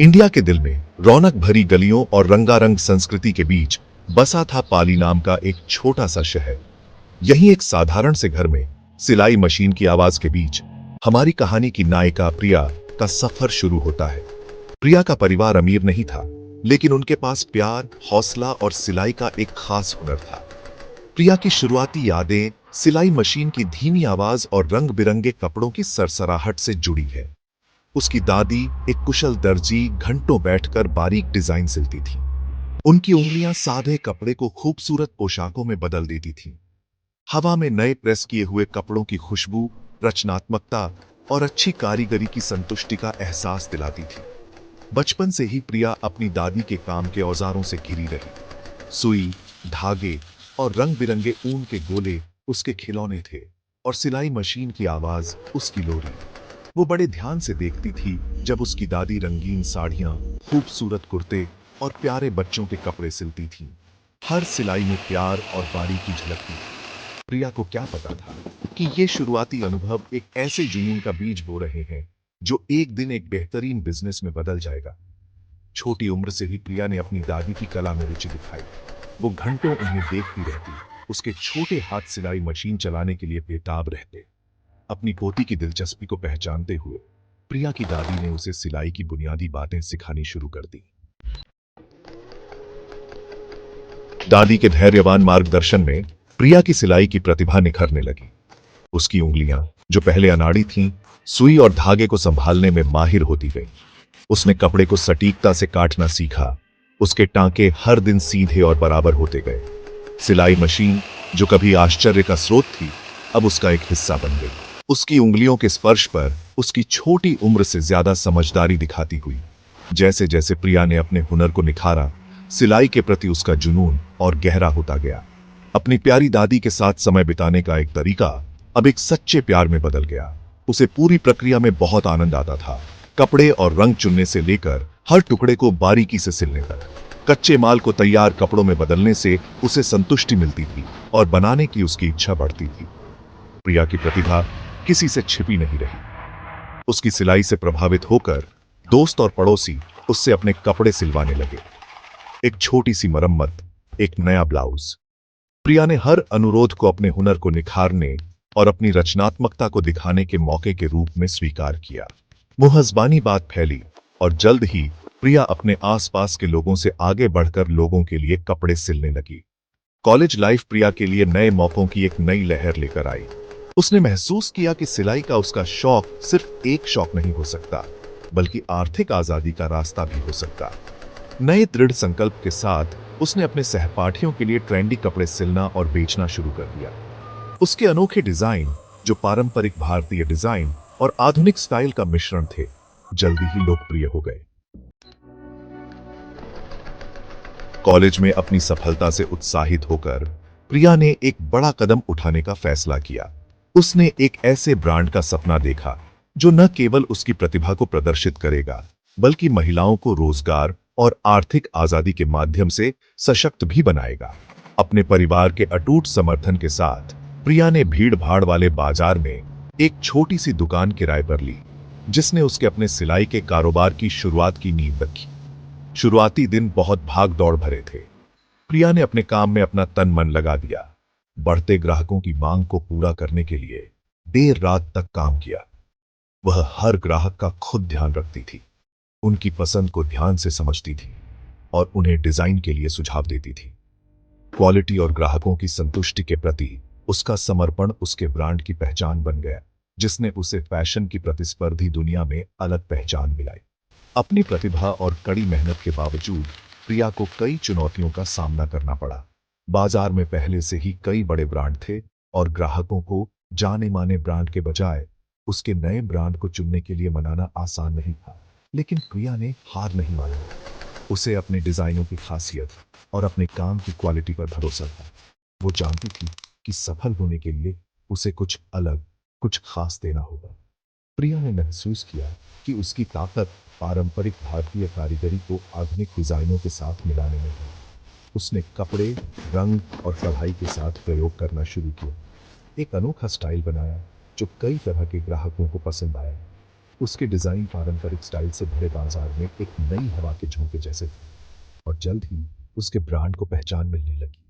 India के दिल में रौनक भरी गलियों और रंगारंग संस्कृति के बीच बसा था पाली नाम का एक छोटा सा शहर। यहीं एक साधारण से घर में सिलाई मशीन की आवाज के बीच हमारी कहानी की नायिका प्रिया का सफर शुरू होता है। प्रिया का परिवार अमीर नहीं था, लेकिन उनके पास प्यार, हौसला और सिलाई का एक खास हुनर था। प्रिया की शुरुआती यादें सिलाई मशीन की धीमी आवाज और रंग बिरंगे कपड़ों की सरसराहट से जुड़ी है। उसकी दादी एक कुशल दर्जी घंटों बैठकर बारीक डिजाइन सिलती थी। उनकी उंगलियां सादे कपड़े को खूबसूरत पोशाकों में बदल देती थीं। हवा में नए प्रेस किए हुए कपड़ों की खुशबू रचनात्मकता और अच्छी कारीगरी की संतुष्टि का एहसास दिलाती थी। बचपन से ही प्रिया अपनी दादी के काम के औजारों से घिरी रही। सुई, धागे और रंग बिरंगे ऊन के गोले उसके खिलौने थे और सिलाई मशीन की आवाज उसकी लोरी। वो बड़े ध्यान से देखती थी जब उसकी दादी रंगीन साड़ियां, खूबसूरत कुर्ते और प्यारे बच्चों के कपड़े सिलती थीं। हर सिलाई में प्यार और बारीकी झलकती थी। प्रिया को क्या पता था कि ये शुरुआती अनुभव एक ऐसे जुनून का बीज बो रहे हैं जो एक दिन एक बेहतरीन बिजनेस में बदल जाएगा। छोटी उम्र से ही प्रिया ने अपनी दादी की कला में रुचि दिखाई। वो घंटों उन्हें देखती रहती, उसके छोटे हाथ सिलाई मशीन चलाने के लिए बेताब रहते। अपनी पोती की दिलचस्पी को पहचानते हुए प्रिया की दादी ने उसे सिलाई की बुनियादी बातें सिखानी शुरू कर दी। दादी के धैर्यवान मार्गदर्शन में प्रिया की सिलाई की प्रतिभा निखरने लगी। उसकी उंगलियां, जो पहले अनाड़ी थीं, सुई और धागे को संभालने में माहिर होती गईं। उसने कपड़े को सटीकता से काटना सीखा। उसके टांके हर दिन सीधे और बराबर होते गए। सिलाई मशीन, जो कभी आश्चर्य का स्रोत थी, अब उसका एक हिस्सा बन गई। उसकी उंगलियों के स्पर्श पर उसकी छोटी उम्र से ज्यादा समझदारी दिखाती हुई। जैसे जैसे प्रिया ने अपने हुनर को निखारा, सिलाई के प्रति उसका जुनून और गहरा होता गया। अपनी प्यारी दादी के साथ समय बिताने का एक तरीका अब एक सच्चे प्यार में बदल गया। उसे पूरी प्रक्रिया में बहुत आनंद आता था। कपड़े और रंग चुनने से लेकर हर टुकड़े को बारीकी से सिलने तक। कच्चे माल को तैयार कपड़ों में बदलने से उसे संतुष्टि मिलती थी और बनाने की उसकी इच्छा बढ़ती थी। प्रिया की प्रतिभा किसी से छिपी नहीं रही। उसकी सिलाई से प्रभावित होकर दोस्त और पड़ोसी उससे अपने कपड़े सिलवाने लगे। एक छोटी सी मरम्मत, एक नया ब्लाउज। प्रिया ने हर अनुरोध को अपने हुनर को निखारने और अपनी रचनात्मकता को दिखाने के मौके के रूप में स्वीकार किया। मुहज़बानी बात फैली और जल्द ही प्रिया अपने आसपास के लोगों से आगे बढ़कर लोगों के लिए कपड़े सिलने लगी। कॉलेज लाइफ प्रिया के लिए नए मौकों की एक नई लहर लेकर आई। उसने महसूस किया कि सिलाई का उसका शौक सिर्फ एक शौक नहीं हो सकता, बल्कि आर्थिक आजादी का रास्ता भी हो सकता। नए दृढ़ संकल्प के साथ उसने अपने सहपाठियों के लिए ट्रेंडी कपड़े सिलना और बेचना शुरू कर दिया। उसके अनोखे डिजाइन, जो पारंपरिक भारतीय डिजाइन और आधुनिक स्टाइल का मिश्रण थे, जल्दी ही लोकप्रिय हो गए। कॉलेज में अपनी सफलता से उत्साहित होकर प्रिया ने एक बड़ा कदम उठाने का फैसला किया। उसने एक ऐसे ब्रांड का सपना देखा जो न केवल उसकी प्रतिभा को प्रदर्शित करेगा, बल्कि महिलाओं को रोजगार और आर्थिक आजादी के माध्यम से सशक्त भी बनाएगा। अपने परिवार के अटूट समर्थन के साथ प्रिया ने भीड़-भाड़ वाले बाजार में एक छोटी सी दुकान किराए पर ली, जिसने उसके अपने सिलाई के कारोबार की शुरुआत की नींव रखी। शुरुआती दिन बहुत भाग दौड़ भरे थे। प्रिया ने अपने काम में अपना तन मन लगा दिया। बढ़ते ग्राहकों की मांग को पूरा करने के लिए देर रात तक काम किया। वह हर ग्राहक का खुद ध्यान रखती थी, उनकी पसंद को ध्यान से समझती थी और उन्हें डिजाइन के लिए सुझाव देती थी। क्वालिटी और ग्राहकों की संतुष्टि के प्रति उसका समर्पण उसके ब्रांड की पहचान बन गया, जिसने उसे फैशन की प्रतिस्पर्धी दुनिया में अलग पहचान मिलाई। अपनी प्रतिभा और कड़ी मेहनत के बावजूद प्रिया को कई चुनौतियों का सामना करना पड़ा। बाजार में पहले से ही कई बड़े ब्रांड थे और ग्राहकों को जाने माने ब्रांड के बजाय उसके नए ब्रांड को चुनने के लिए मनाना आसान नहीं था। लेकिन प्रिया ने हार नहीं मानी। उसे अपने डिजाइनों की खासियत और अपने काम की क्वालिटी पर भरोसा था। वो जानती थी कि सफल होने के लिए उसे कुछ अलग, कुछ खास देना होगा। प्रिया ने महसूस किया कि उसकी ताकत पारंपरिक भारतीय कारीगरी को आधुनिक डिजाइनों के साथ मिलाने में है। उसने कपड़े, रंग और कढ़ाई के साथ प्रयोग करना शुरू किया। एक अनोखा स्टाइल बनाया जो कई तरह के ग्राहकों को पसंद आया। उसके डिजाइन पारंपरिक स्टाइल से भरे बाजार में एक नई हवा के झोंके जैसे थे और जल्द ही उसके ब्रांड को पहचान मिलने लगी।